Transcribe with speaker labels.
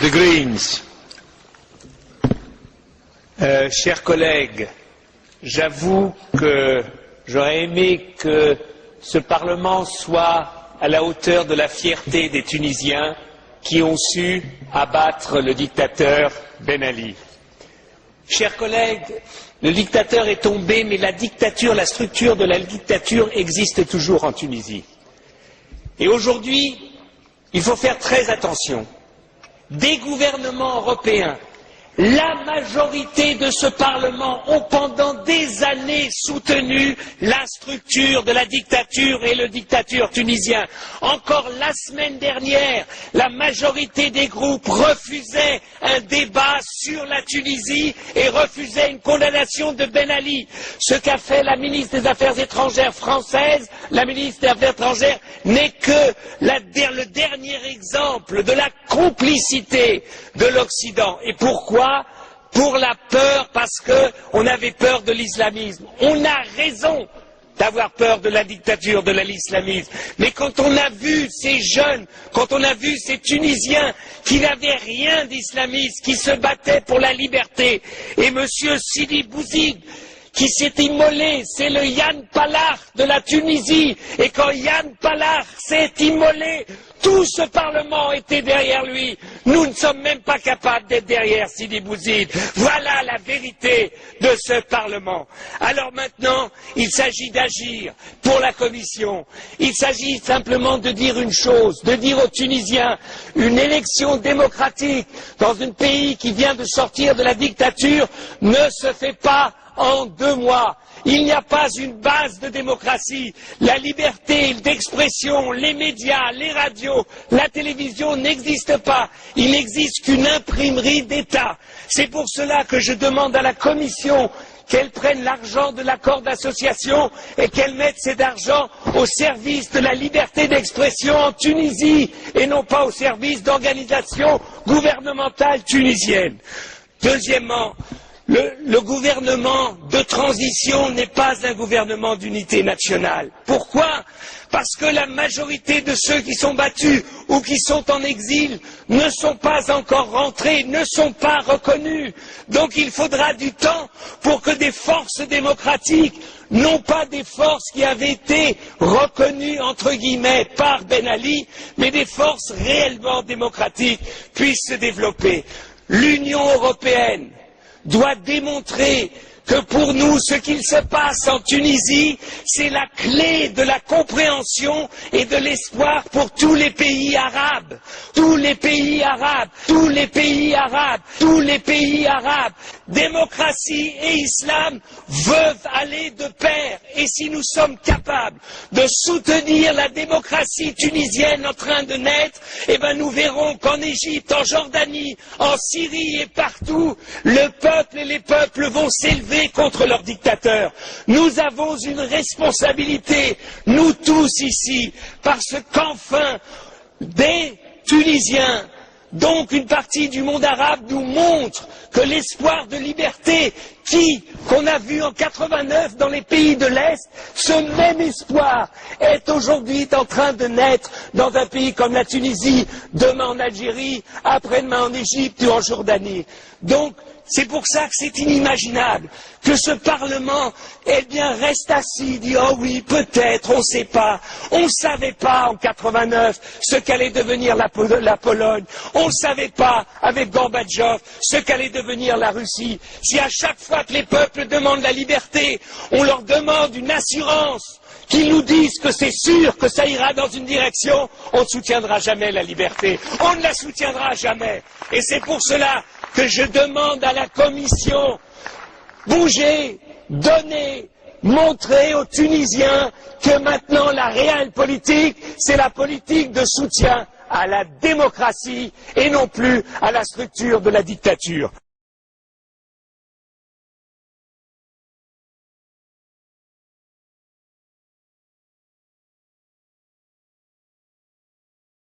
Speaker 1: The Greens. Chers collègues, j'avoue que j'aurais aimé que ce Parlement soit à la hauteur de la fierté des Tunisiens qui ont su abattre le dictateur Ben Ali. Chers collègues, le dictateur est tombé, mais la dictature, la structure de la dictature existe toujours en Tunisie. Et aujourd'hui, il faut faire très attention. Des gouvernements européens, la majorité de ce Parlement ont pendant des années soutenu la structure de la dictature et le dictateur tunisien. Encore la semaine dernière, la majorité des groupes refusaient un débat sur la Tunisie et refusaient une condamnation de Ben Ali. Ce qu'a fait la ministre des Affaires étrangères française, la ministre des Affaires étrangères, n'est que le dernier exemple de la complicité de l'Occident. Et pourquoi? Pour la peur, parce qu'on avait peur de l'islamisme. On a raison d'avoir peur de la dictature, de l'islamisme. Mais quand on a vu ces jeunes, quand on a vu ces Tunisiens qui n'avaient rien d'islamiste, qui se battaient pour la liberté, et M. Sidi Bouzid, qui s'est immolé, c'est le Yann Palach de la Tunisie, et quand Yann Palach s'est immolé, tout ce Parlement était derrière lui. Nous ne sommes même pas capables d'être derrière Sidi Bouzid. Voilà la vérité de ce Parlement. Alors maintenant, il s'agit d'agir pour la Commission. Il s'agit simplement de dire une chose, de dire aux Tunisiens, une élection démocratique dans un pays qui vient de sortir de la dictature ne se fait pas en 2 mois. Il n'y a pas une base de démocratie. La liberté d'expression, les médias, les radios, la télévision n'existent pas. Il n'existe qu'une imprimerie d'État. C'est pour cela que je demande à la Commission qu'elle prenne l'argent de l'accord d'association et qu'elle mette cet argent au service de la liberté d'expression en Tunisie et non pas au service d'organisations gouvernementales tunisiennes. Deuxièmement, le gouvernement de transition n'est pas un gouvernement d'unité nationale. Pourquoi? Parce que la majorité de ceux qui sont battus ou qui sont en exil ne sont pas encore rentrés, ne sont pas reconnus. Donc il faudra du temps pour que des forces démocratiques, non pas des forces qui avaient été reconnues entre guillemets par Ben Ali, mais des forces réellement démocratiques puissent se développer. L'Union européenne doit démontrer que pour nous, ce qu'il se passe en Tunisie, c'est la clé de la compréhension et de l'espoir pour tous les pays arabes. Tous les pays arabes, tous les pays arabes, tous les pays arabes. Démocratie et islam veulent aller de pair. Et si nous sommes capables de soutenir la démocratie tunisienne en train de naître, eh bien nous verrons qu'en Égypte, en Jordanie, en Syrie et partout, le peuple et les peuples vont s'élever contre leurs dictateurs. Nous avons une responsabilité, nous tous ici, parce qu'enfin, des Tunisiens, donc une partie du monde arabe, nous montre que l'espoir de liberté qu'on a vu en 89 dans les pays de l'Est, ce même espoir est aujourd'hui en train de naître dans un pays comme la Tunisie, demain en Algérie, après-demain en Égypte ou en Jordanie. Donc, c'est pour ça que c'est inimaginable que ce Parlement, eh bien, reste assis, dit, oh oui, peut-être, on ne sait pas. On ne savait pas en 89 ce qu'allait devenir la Pologne. On ne savait pas, avec Gorbatchev, ce qu'allait devenir la Russie. Si à chaque fois que les peuples demandent la liberté, on leur demande une assurance, qu'ils nous disent que c'est sûr que ça ira dans une direction, on ne soutiendra jamais la liberté. On ne la soutiendra jamais. Et c'est pour cela que je demande à la Commission, bougez, donnez, montrez aux Tunisiens que maintenant la réelle politique, c'est la politique de soutien à la démocratie et non plus à la structure de la dictature.